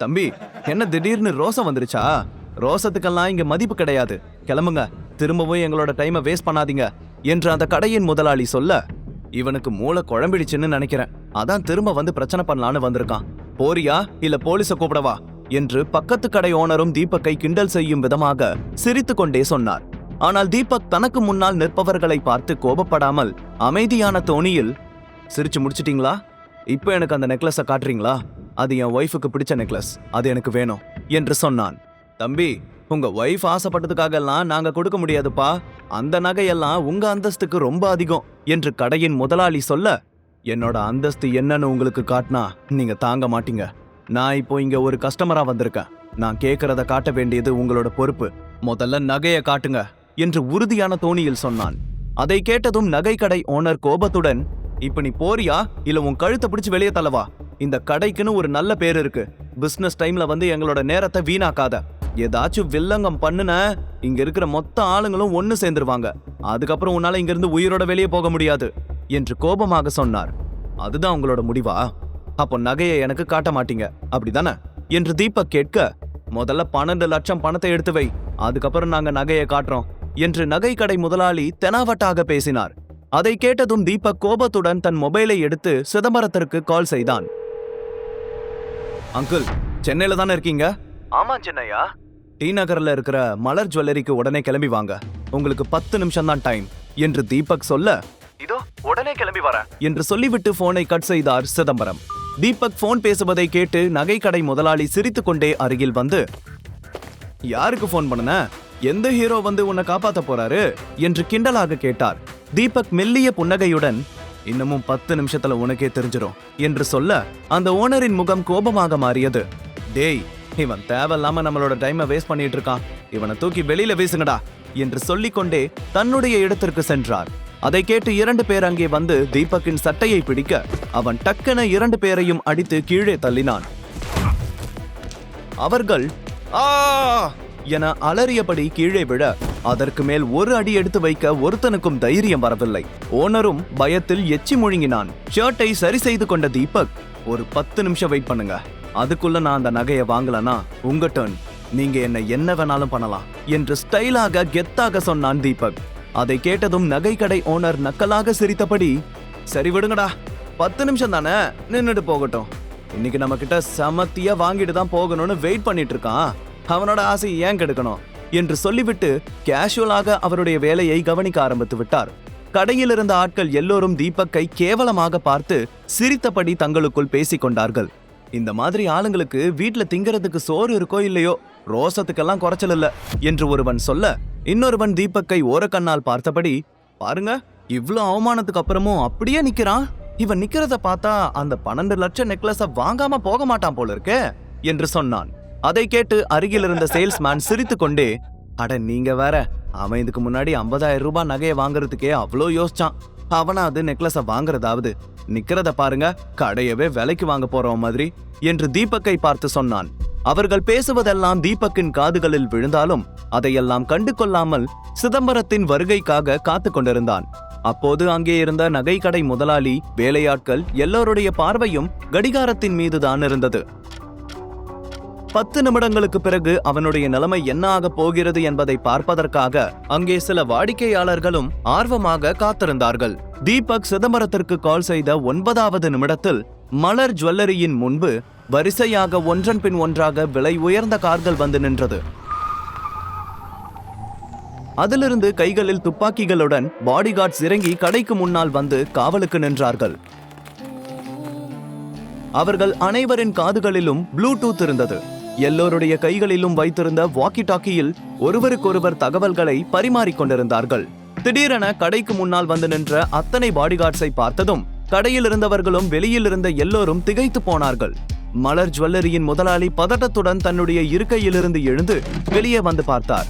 தம்பி, என்ன திடீர்னு ரோசம் வந்துருச்சா? ரோசத்துக்கெல்லாம் இங்க மதிப்பு கிடையாது. கிளம்புங்க, திரும்பவும் எங்களோட டைமை வேஸ்ட் பண்ணாதீங்க என்று அந்த கடையின் முதலாளி சொல்ல, இவனுக்கு மூளை குழம்பிடுச்சுன்னு நினைக்கிறேன். அதான் திரும்ப வந்து பிரச்சனை பண்ணலான்னு வந்திருக்கான். போறியா இல்ல போலீஸ கூப்பிடவா என்று பக்கத்து கடை ஓனரும் தீபக்கை கிண்டல் செய்யும் விதமாக சிரித்து கொண்டே சொன்னார். ஆனால் தீபக் தனக்கு முன்னால் நிற்பவர்களை பார்த்து கோபப்படாமல் அமைதியான தோணியில், சிரிச்சு முடிச்சிட்டீங்களா? இப்போ எனக்கு அந்த நெக்லஸை காட்டுறீங்களா? அது என் ஒய்ஃபுக்கு பிடிச்ச நெக்லஸ், அது எனக்கு வேணும் என்று சொன்னான். தம்பி, உங்க ஒய்ஃப் ஆசைப்பட்டதுக்காக எல்லாம் நாங்க கொடுக்க முடியாதுப்பா. அந்த நகையெல்லாம் உங்க அந்தஸ்துக்கு ரொம்ப அதிகம் என்று கடையின் முதலாளி சொல்ல, என்னோட அந்தஸ்து என்னன்னு உங்களுக்கு காட்டினா நீங்க தாங்க மாட்டீங்க. நான் இப்போ இங்க ஒரு கஸ்டமரா வந்திருக்கேன். நான் கேட்கறத காட்ட வேண்டியது உங்களோட பொறுப்பு. முதல்ல நகைய காட்டுங்க என்று உறுதியான தோணியில் சொன்னான். அதை கேட்டதும் நகை கடை ஓனர் கோபத்துடன், இப்ப நீ போறியா இல்ல உன் கழுத்தை பிடிச்சு வெளியே தள்ளவா? இந்த கடைக்குன்னு ஒரு நல்ல பேர் இருக்கு. பிசினஸ் டைம்ல வந்து எங்களோட நேரத்தை வீணாக்காத. ஏதாச்சும் வில்லங்கம் பண்ணுன இங்க இருக்கிற மொத்த ஆளுங்களும் ஒன்னு சேர்ந்துருவாங்க. அதுக்கப்புறம் உன்னால இங்க இருந்து உயிரோட வெளியே போக முடியாது என்று கோபமாக சொன்னார். அதுதான் உங்களோட முடிவா? அப்போ நகையை எனக்கு காட்ட மாட்டீங்க, அப்படிதானே என்று தீபக் கேட்க, முதல்ல 12 லட்சம் பணத்தை எடுத்து வை, அதுக்கப்புறம் நாங்க நகையை காட்டுறோம் என்று நகை கடை முதலாளி தெனாவட்டாக பேசினார். அதை கேட்டதும் தீபக் கோபத்துடன் தன் மொபைலை எடுத்து சிதம்பரத்திற்கு கால் செய்தான். அங்கிள், சென்னையில தானே இருக்கீங்க? ஆமா சென்னையா. டி நகர்ல இருக்கிற மலர் ஜுவல்லரிக்கு உடனே கிளம்பி வாங்க. உங்களுக்கு 10 நிமிஷம் தான் டைம் என்று தீபக் சொல்ல, இதோ உடனே கிளம்பி வரேன் என்று சொல்லிவிட்டு போனை கட் செய்தார் சிதம்பரம். தீபக் போன் பேசுவதை கேட்டு நகை கடை முதலாளி சிரித்துக் கொண்டே அருகில் வந்து, யாருக்கு போன் பண்ணன? எந்த ஹீரோ வந்து உன்னை காப்பாத்த போறாரு என்று கிண்டலாக கேட்டார். தீபக் மெல்லிய புன்னகையுடன், இன்னமும் 10 நிமிஷத்துல உனக்கே தெரிஞ்சிரும் என்று சொல்ல, அந்த ஓனரின் முகம் கோபமாக மாறியது. டேய், இவன் தேவையில்லாம நம்மளோட டைமை வேஸ்ட் பண்ணிட்டு இருக்கான். இவனை தூக்கி வெளியில வீசுங்கடா என்று சொல்லிக்கொண்டே தன்னுடைய இடத்திற்கு சென்றார். அதை கேட்டு 2 பேர் அங்கே வந்து தீபக்கின் சட்டையை பிடிக்க, அவன் டக்கென 2 பேரையும் அடித்து கீழே தள்ளினான். அவர்கள் ஆ என அலறியபடி கீழே விழ, அதற்கு மேல் ஒரு அடி எடுத்து வைக்க ஒருத்தனுக்கும் தைரியம் வரவில்லை. ஓனரும் பயத்தில் எச்சி முழுங்கினான். ஷர்ட்டை சரி செய்து கொண்ட தீபக், ஒரு 10 நிமிஷம் வெயிட் பண்ணுங்க, அதுக்குள்ள நான் அந்த நகையை வாங்கலனா உங்க டர்ன், நீங்க என்ன வேணாலும் பண்ணலாம் என்று ஸ்டைலாக கெத்தாக சொன்னான் தீபக். அதை கேட்டதும் நகை கடை ஓனர் நக்கலாக சிரித்தபடி, சரி விடுங்கடா, 10 நிமிஷம் தானே, நின்னுட்டு போகட்டும். இன்னைக்கு நம்ம கிட்ட சமத்தியா வாங்கிட்டு தான் போகணும்னு வெயிட் பண்ணிட்டு இருக்கான். அவனோட ஆசை ஏன் கெடுக்கணும் என்று சொல்லிவிட்டு கேஷுவலாக அவருடைய வேலையை கவனிக்க ஆரம்பித்து விட்டார். கடையில் இருந்த ஆட்கள் எல்லோரும் தீபக்கை கேவலமாக பார்த்து சிரித்தபடி தங்களுக்குள் பேசிக் கொண்டார்கள். இந்த மாதிரி ஆளுங்களுக்கு வீட்டுல திங்கிறதுக்கு சோறு இருக்கோ இல்லையோ, ரோசத்துக்கெல்லாம் குறைச்சல் இல்ல என்று ஒருவன் சொல்ல, இன்னொருவன் தீபக்கை ஓரக்கண்ணால் பார்த்தபடி, பாருங்க, இவ்ளோ அவமானத்துக்கு அப்புறமும் அப்படியே நிக்கிறான். இவன் நிக்கிறத பார்த்தா அந்த 12 லட்சம் நெக்லஸ வாங்காம போக மாட்டான் போல இருக்கே என்று சொன்னான். அதை கேட்டு அருகில் இருந்த சேல்ஸ்மேன் சிரித்து கொண்டே, அட நீங்க வேற, அவன் இதுக்கு முன்னாடி 50,000 ரூபாய் நகையை வாங்குறதுக்கே அவ்வளோ யோசிச்சான். அவனாவது நெக்லஸ வாங்குறதாவது, நிக்கிறத பாருங்க, கடையவே விலைக்கு வாங்க போறோம் மாதிரி என்று தீபக்கை பார்த்து சொன்னான். அவர்கள் பேசுவதெல்லாம் தீபக்கின் காதுகளில் விழுந்தாலும் அதையெல்லாம் கண்டு கொள்ளாமல் சிதம்பரத்தின் வருகைக்காக காத்து கொண்டிருந்தான். அப்போது அங்கே இருந்த நகை கடை முதலாளி, வேலையாட்கள் எல்லோருடைய பார்வையும் கடிகாரத்தின் மீதுதான் இருந்தது. 10 நிமிடங்களுக்கு பிறகு அவனுடைய நிலைமை என்ன ஆக போகிறது என்பதை பார்ப்பதற்காக அங்கே சில வாடிக்கையாளர்களும் ஆர்வமாக காத்திருந்தார்கள். தீபக் சிதம்பரத்திற்கு கால் செய்த 9வது நிமிடத்தில் மலர் ஜுவல்லரியின் முன்பு வரிசையாக ஒன்றன் பின் ஒன்றாக விலை உயர்ந்த கார்கள் வந்து நின்றது. அதிலிருந்து கைகளில் துப்பாக்கிகளுடன் பாடிகார்ட்ஸ் இறங்கி கடைக்கு முன்னால் வந்து காவலுக்கு நின்றார்கள். அவர்கள் அனைவரின் காதுகளிலும் ப்ளூடூத் இருந்தது. எல்லோருடைய கைகளிலும் வைத்திருந்த வாக்கி டாக்கியில் ஒருவருக்கொருவர் தகவல்களை பரிமாறிக்கொண்டிருந்தார்கள். திடீரென கடைக்கு முன்னால் வந்து நின்ற அத்தனை பாடிகார்ட்ஸை பார்த்ததும் கடையில் இருந்தவர்களும் வெளியில் இருந்த எல்லோரும் திகைத்து போனார்கள். மலர் ஜுவல்லரியின் முதலாளி பதட்டத்துடன் தன்னுடைய இருக்கையிலிருந்து எழுந்து வெளியே வந்து பார்த்தார்.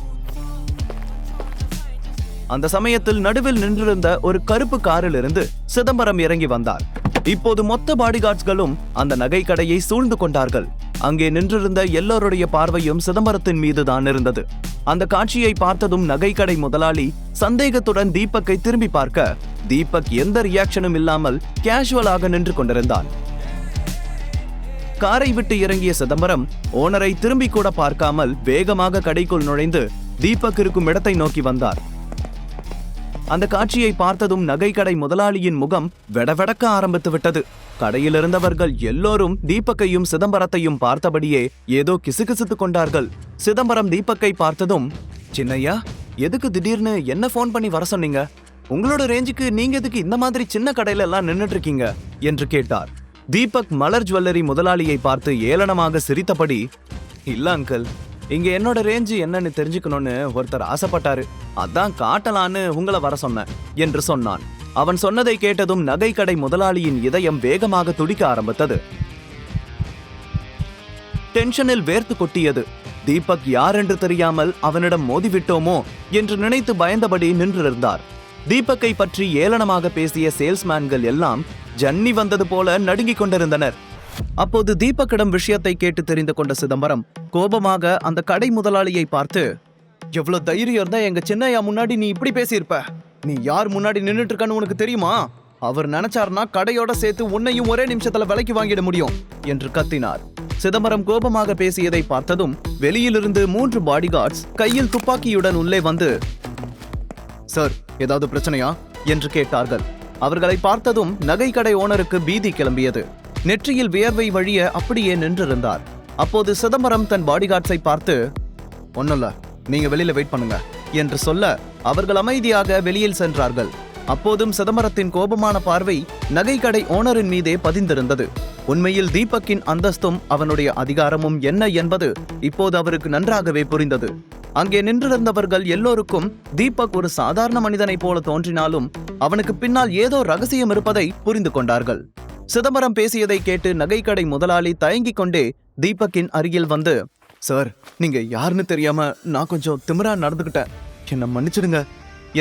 அந்த சமயத்தில் நடுவில் நின்றிருந்த ஒரு கருப்பு காரில் இருந்து சிதம்பரம் இறங்கி வந்தார். இப்போது மொத்த பாடிகார்ட்ஸ்களும் அந்த நகை கடையை சூழ்ந்து கொண்டார்கள். அங்கே நின்றிருந்த எல்லோருடைய பார்வையும் சிதம்பரத்தின் மீதுதான் இருந்தது. அந்த காட்சியை பார்த்ததும் நகை கடை முதலாளி சந்தேகத்துடன் தீபக்கை திரும்பி பார்க்க, தீபக் எந்த ரியாக்ஷனும் இல்லாமல் கேஷுவலாக நின்று கொண்டிருந்தான். காரை விட்டு இறங்கிய சிதம்பரம் ஓனரை திரும்பி கூட பார்க்காமல் வேகமாக கடைக்குள் நுழைந்து தீபக் இருக்கும் இடத்தை நோக்கி வந்தார். அந்த காட்சியை பார்த்ததும் நகைக்கடை முதலாளியின் முகம் வெடவெடக்க ஆரம்பித்து விட்டது. கடையில் இருந்தவர்கள் எல்லோரும் தீபக்கையும் சிதம்பரத்தையும் பார்த்தபடியே ஏதோ கிசுகிசுத்துக் கொண்டார்கள். சிதம்பரம் தீபக்கை பார்த்ததும், சின்னையா, எதுக்கு திடீர்னு என்ன போன் பண்ணி வர சொன்னீங்க? உங்களோட ரேஞ்சுக்கு நீங்க எதுக்கு இந்த மாதிரி சின்ன கடையில எல்லாம் நின்னுட்டு இருக்கீங்க என்று கேட்டார். தீபக் மலர் ஜுவல்லரி முதலாளியை பார்த்து ஏளனமாக சிரித்தபடி, இல்ல அங்கிள், இங்க என்னோட ரேஞ்சு என்னன்னு தெரிஞ்சுக்கணும்னு ஒருத்தர் ஆசைப்பட்டாரு, அதான் காட்டலான்னு உங்களை வர சொன்னேன் என்று சொன்னான். அவன் சொன்னதை கேட்டதும் நகைக்கடை முதலாளியின் இதயம் வேகமாக துடிக்க ஆரம்பித்தது. டென்ஷனில் வேர்த்து கொட்டியது. தீபக் யார் என்று தெரியாமல் அவனிடம் மோதிவிட்டோமோ என்று நினைத்து பயந்தபடி நின்றிருந்தார். தீபக்கை பற்றி ஏளனமாக பேசிய சேல்ஸ்மேன்கள் எல்லாம் ஜன்னி வந்தது போல நடுங்கிக் கொண்டிருந்தனர். அப்போது தீபக்கிடம் விஷயத்தை கேட்டு தெரிந்து கொண்ட சிதம்பரம் கோபமாக அந்த கடை முதலாளியை பார்த்து, எவ்வளவு தைரியம் இருந்தா எங்க சின்னையா முன்னாடி நீ இப்படி பேசியிருப்ப? நீ யார் முன்னாடி நின்னுட்டு இருக்கன்னு உனக்கு தெரியுமா? அவர் நினைச்சார்னா கடையோட சேர்த்து உன்னையும் ஒரே நிமிஷத்துல விலைக்கு வாங்கிட முடியும் என்று கத்தினார். சிதம்பரம் கோபமாக பேசியதை பார்த்ததும் வெளியிலிருந்து 3 பாடிகார்ட்ஸ் கையில் துப்பாக்கியுடன் உள்ளே வந்து, சார், ஏதாவது பிரச்சனையா என்று கேட்டார்கள். அவர்களை பார்த்ததும் நகைக்கடை ஓனருக்கு பீதி கிளம்பியது. நெற்றியில் வியர்வை வழிய அப்படியே நின்றிருந்தார். அப்போது சிதம்பரம் தன் பாடிகார்ட்ஸை பார்த்து, ஒண்ணுல்ல, நீங்க வெளியில வெயிட் பண்ணுங்க என்று சொல்ல அவர்கள் அமைதியாக வெளியில் சென்றார்கள். அப்போதும் சிதம்பரத்தின் கோபமான பார்வை நகைக்கடை ஓனரின் மீதே பதிந்திருந்தது. உண்மையில் தீபக்கின் அந்தஸ்தும் அவனுடைய அதிகாரமும் என்ன என்பது இப்போது அவருக்கு நன்றாகவே புரிந்தது. அங்கே நின்றிருந்தவர்கள் எல்லோருக்கும் தீபக் ஒரு சாதாரண மனிதனைப் போல தோன்றினாலும் அவனுக்கு பின்னால் ஏதோ ரகசியம் இருப்பதை புரிந்து கொண்டார்கள். சிதம்பரம் பேசியதை கேட்டு நகைக்கடை முதலாளி தயங்கிக் கொண்டே தீபக்கின் அருகில் வந்து, சார், நீங்க யாருன்னு தெரியாம நான் கொஞ்சம் திமிரா நடந்துகிட்டேன், என்ன மன்னிச்சிடுங்க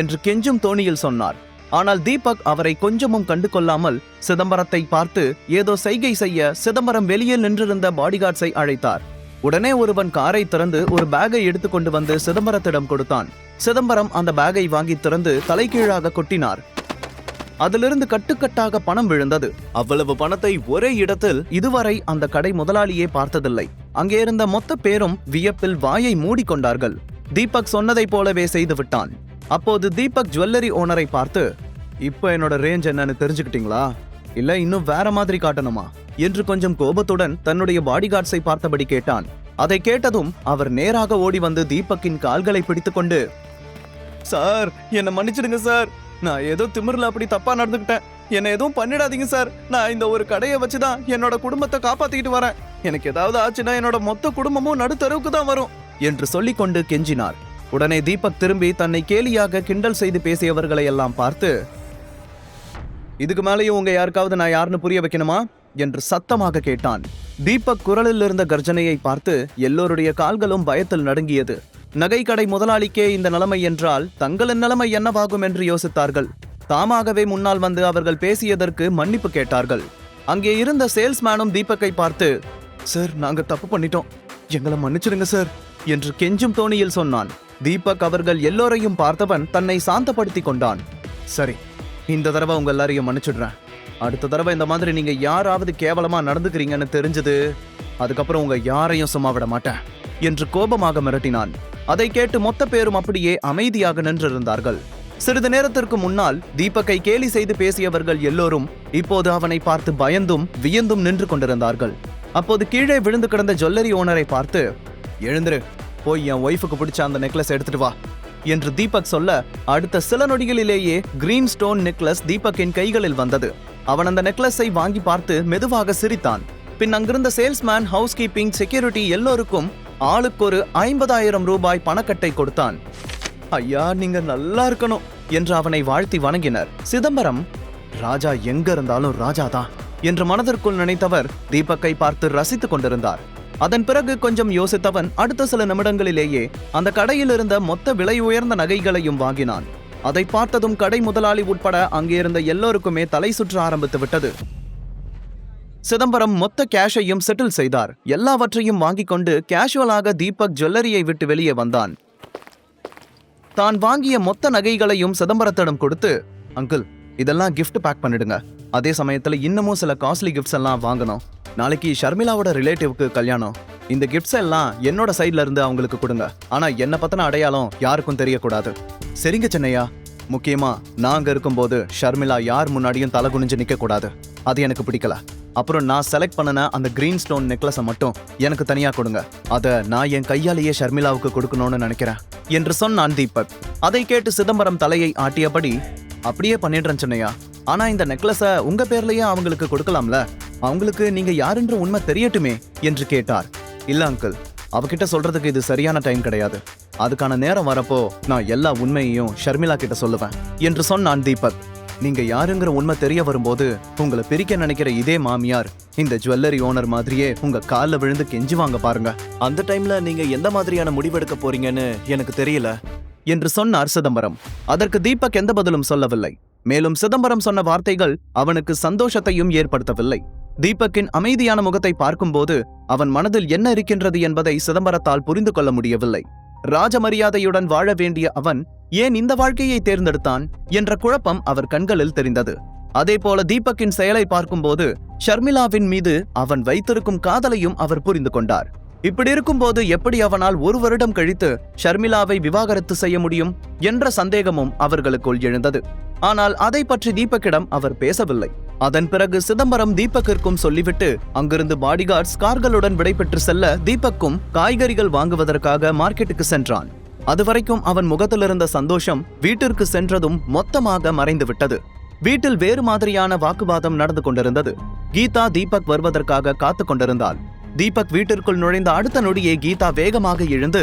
என்று கெஞ்சும் தோணியில் சொன்னார். ஆனால் தீபக் அவரை கொஞ்சமும் கண்டு கொள்ளாமல் சிதம்பரத்தை பார்த்து ஏதோ சைகை செய்ய சிதம்பரம் வெளியில் நின்றிருந்த பாடிகார்ட்ஸை அழைத்தார். உடனே ஒருவன் காரை திறந்து ஒரு பேக்கை எடுத்துக்கொண்டு வந்து சிதம்பரத்திடம் கொடுத்தான். சிதம்பரம் அந்த பேக்கை வாங்கி திறந்து தலைகீழாக கொட்டினார். அதிலிருந்து கட்டுக்கட்டாக பணம் விழுந்தது. அவ்வளவு பணத்தை ஒரே இடத்தில் இதுவரை அந்த கடை முதலாளியே பார்த்ததில்லை. அங்கே இருந்த மொத்த பேரும் வியப்பில் வாயை மூடிக்கொண்டார்கள். தீபக் சொன்னதை போலவே செய்து விட்டான். அப்போது தீபக் ஜுவல்லரி ஓனரை பார்த்து, இப்போ என்னோட ரேஞ்ச் என்னன்னு தெரிஞ்சுக்கிட்டீங்களா, இல்ல இன்னும் வேற மாதிரி காட்டணுமா என்று கொஞ்சம் கோபத்துடன் தன்னுடைய பாடிகார்ட்ஸை பார்த்தபடி கேட்டான். அதை கேட்டதும் அவர் நேராக ஓடி வந்து தீபக்கின் கால்களை பிடித்துக்கொண்டு, சார், என்ன மன்னிச்சிடுங்க சார், நான் ஏதோ திமிர்ல அப்படி தப்பா நடந்துக்கிட்டேன், என்ன எதுவும் பண்ணிடாதீங்க சார், நான் இந்த ஒரு கடையை வச்சுதான் என்னோட குடும்பத்தை காப்பாத்திக்கிட்டு வரேன், எனக்கு ஏதாவது ஆச்சுன்னா என்னோட மொத்த குடும்பமும் நடுத்தருவுக்கு தான் வரும் என்று சொல்லிக்கொண்டு கெஞ்சினார். உடனே தீபக் திரும்பி தன்னை கேலியாக கிண்டல் செய்து பேசியவர்களை எல்லாம் பார்த்து, இதுக்கு மேலேயும் உங்க யாருக்காவது நான் யாருன்னு புரிய வைக்கணுமா என்று சத்தமாக கேட்டான். தீபக் குரலில் இருந்த கர்ஜனையை பார்த்து எல்லோருடைய கால்களும் பயத்தில் நடுங்கியது. நகைக்கடை முதலாளிக்கே இந்த நிலைமை என்றால் தங்களின் நிலைமை என்னவாகும் என்று யோசித்தார்கள். தாமாகவே முன்னால் வந்து அவர்கள் பேசியதற்கு மன்னிப்பு கேட்டார்கள். அங்கே இருந்த சேல்ஸ்மேனும் தீபக்கை பார்த்து, சார், நாங்க தப்பு பண்ணிட்டோம், எங்களை மன்னிச்சிடுங்க சார் என்று கெஞ்சும் தோணியில் சொன்னான். தீபக் அவர்கள் எல்லோரையும் பார்த்தவன் தன்னை சாந்தப்படுத்தி கொண்டான். சரி, இந்த தடவை உங்க எல்லாரையும் மன்னிச்சுடுறேன். அடுத்த தடவை இந்த மாதிரி நீங்க யாராவது கேவலமா நடந்துக்கிறீங்கன்னு தெரிஞ்சது, அதுக்கப்புறம் உங்க யாரையும் சும்மா விட மாட்டேன் என்று கோபமாக மிரட்டினான். அதை கேட்டு மொத்த பேரும் அப்படியே அமைதியாக நின்றிருந்தார்கள். சிறிது நேரத்திற்கு முன்னால் தீபக்கை கேலி செய்து பேசியவர்கள் எல்லோரும் இப்போது அவனை பார்த்து பயந்தும் வியந்தும் நின்று கொண்டிருந்தார்கள். அப்போது கீழே விழுந்து கிடந்த ஜுவல்லரி ஓனரை பார்த்து, எழுந்திரு, போய் என் ஒய்ஃபுக்கு பிடிச்ச அந்த நெக்லஸ் எடுத்துட்டு வா என்று தீபக் சொல்ல அடுத்த சில நொடிகளிலேயே கிரீன் ஸ்டோன் நெக்லஸ் தீபக்கின் கைகளில் வந்தது. அவன் அந்த நெக்லஸை வாங்கி பார்த்து மெதுவாக சிரித்தான். பின் அங்கிருந்த சேல்ஸ்மேன், ஹவுஸ் கீப்பிங், செக்யூரிட்டி எல்லோருக்கும் ஆளுக்கு ஒரு 50,000 ரூபாய் பணக்கட்டை கொடுத்தான். ஐயா, நீங்க நல்லா இருக்கணும் என்று அவனை வாழ்த்தி வணங்கினர். சிதம்பரம், ராஜா எங்க இருந்தாலும் ராஜாதான் என்று மனதிற்குள் நினைத்தவர் தீபக்கை பார்த்து ரசித்துக் கொண்டிருந்தார். அதன் பிறகு கொஞ்சம் யோசித்தவன் அடுத்த சில நிமிடங்களிலேயே அந்த கடையில் இருந்த மொத்த விலை உயர்ந்த நகைகளையும் வாங்கினான். அதை பார்த்ததும் கடை முதலாளி உட்பட அங்கே இருந்த எல்லோருக்குமே தலை சுற்ற ஆரம்பித்து விட்டது. சிதம்பரம் மொத்த கேஷையும் செட்டில் செய்தார். எல்லாவற்றையும் வாங்கிக் கொண்டு கேஷுவலாக தீபக் ஜுவல்லரியை விட்டு வெளியே வந்தான். தான் வாங்கிய மொத்த நகைகளையும் சிதம்பரத்திடம் கொடுத்து, அங்கிள், இதெல்லாம் கிஃப்ட் பேக் பண்ணிடுங்க, அதே சமயத்துல இன்னமும் சில காஸ்ட்லி கிஃப்ட்ஸ் எல்லாம் வாங்கணும், நாளைக்கு ஷர்மிளாவோட ரிலேட்டிவ்க்கு கல்யாணம். இந்த கிஃப்ட்ஸ் எல்லாம் என்னோட சைட்ல இருந்து அவங்களுக்கு கொடுங்க. ஆனா என்ன பத்தின அடையாளம் யாருக்கும் தெரியக்கூடாது. சரிங்க சின்னையா. முக்கியமா நான் அங்க இருக்கும்போது ஷர்மிளா யார் முன்னாடியும் தலை குனிஞ்சு நிக்க கூடாது. அது எனக்கு பிடிக்கல. அப்புறம் நான் செலக்ட் பண்ணன அந்த கிரீன் ஸ்டோன் நெக்லஸை மட்டும் எனக்கு தனியா கொடுங்க. அத நான் என் கையாலேயே ஷர்மிளாவுக்கு கொடுக்கணும்னு நினைக்கிறேன் என்று சொன்னான் தீபக். அதை கேட்டு சிதம்பரம் தலையை ஆட்டியபடி, அப்படியே பண்ணிடுறேன் சின்னையா. ஆனா இந்த நெக்லஸை உங்க பேர்லயே அவங்களுக்கு கொடுக்கலாம்ல? அவங்களுக்கு நீங்க யாருன்ற உண்மை தெரியட்டுமே என்று கேட்டார். இல்ல அங்கிள், அவகிட்ட சொல்றதுக்கு இது சரியான டைம் கிடையாது. அதுக்கான நேரம் வரப்போ நான் எல்லா உண்மையையும் ஷர்மிளா கிட்ட சொல்லுவேன் என்று சொன்னான் தீபக். நீங்க யாருங்கிற உண்மை தெரிய வரும்போது உங்களை பிரிக்க நினைக்கிற இதே மாமியார் இந்த ஜுவல்லரி ஓனர் மாதிரியே உங்க கால்ல விழுந்து கெஞ்சுவாங்க பாருங்க. அந்த டைம்ல நீங்க எந்த மாதிரியான முடிவெடுக்க போறீங்கன்னு எனக்கு தெரியல என்று சொன்னார் சிதம்பரம். அதற்கு தீபக் எந்த பதிலும் சொல்லவில்லை. மேலும் சிதம்பரம் சொன்ன வார்த்தைகள் அவனுக்கு சந்தோஷத்தையும் ஏற்படுத்தவில்லை. தீபக்கின் அமைதியான முகத்தை பார்க்கும்போது அவன் மனதில் என்ன இருக்கின்றது என்பதை சிதம்பரத்தால் புரிந்து கொள்ள முடியவில்லை. ராஜமரியாதையுடன் வாழ வேண்டிய அவன் ஏன் இந்த வாழ்க்கையை தேர்ந்தெடுத்தான் என்ற குழப்பம் அவர் கண்களில் தெரிந்தது. அதேபோல தீபக்கின் செயலை பார்க்கும்போது ஷர்மிளாவின் மீது அவன் வைத்திருக்கும் காதலையும் அவர் புரிந்து கொண்டார். இப்படி இருக்கும்போது எப்படி அவனால் 1 வருடம் கழித்து ஷர்மிளாவை விவாகரத்து செய்ய முடியும் என்ற சந்தேகமும் அவர்களுக்குள் எழுந்தது. ஆனால் அதை பற்றி தீபக்கிடம் அவர் பேசவில்லை. அதன் பிறகு சிதம்பரம் தீபக்கிற்கும் சொல்லிவிட்டு அங்கிருந்து பாடிகார்ட்ஸ் கார்களுடன் விடைபெற்று செல்ல தீபக்கும் காய்கறிகள் வாங்குவதற்காக மார்க்கெட்டுக்கு சென்றான். அதுவரைக்கும் அவன் முகத்திலிருந்த சந்தோஷம் வீட்டிற்கு சென்றதும் மொத்தமாக மறைந்துவிட்டது. வீட்டில் வேறு மாதிரியான வாக்குவாதம் நடந்து கொண்டிருந்தது. கீதா தீபக் வருவதற்காக காத்து கொண்டிருந்தாள். தீபக் வீட்டிற்குள் நுழைந்த அடுத்த நொடியே கீதா வேகமாக எழுந்து,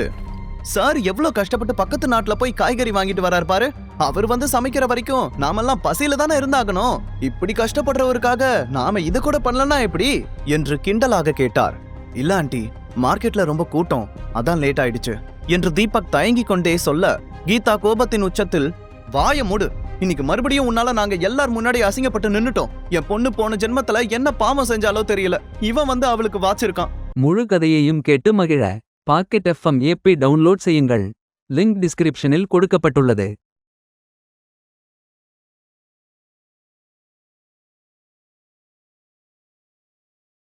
சார் எவ்வளவு கஷ்டப்பட்டு பக்கத்து நாட்டுல போய் காய்கறி வாங்கிட்டு வரார் பாரு. அவர் வந்து சமைக்கிற வரைக்கும் நாமெல்லாம் பசியில தானே இருந்தாகணும். இப்படி கஷ்டப்படுறவருக்காக நாம இது கூட பண்ணலன்னா எப்படி என்று கிண்டலாக கேட்டார். இல்ல ஆண்டி, மார்க்கெட்ல ரொம்ப கூட்டம், அதான் லேட் ஆயிடுச்சு என்று தீபக் தயங்கி கொண்டே சொல்ல, கீதா கோபத்தின் உச்சத்தில், வாய மூடு. இன்னைக்கு மறுபடியும் உன்னால நாங்க எல்லார் முன்னாடி அசிங்கப்பட்டு நின்னுட்டோம். என் பொண்ணு போன ஜென்மத்துல என்ன பாவம் செஞ்சாலோ தெரியல. இவன் வந்து அவளுக்கு வாச்சிருக்கான். முழு கதையையும் கேட்டு மகிழ பாக்கெட் FM ஆப்பை டவுன்லோட் செய்யுங்கள். லிங்க் டிஸ்கிரிப்ஷனில் கொடுக்கப்பட்டுள்ளது.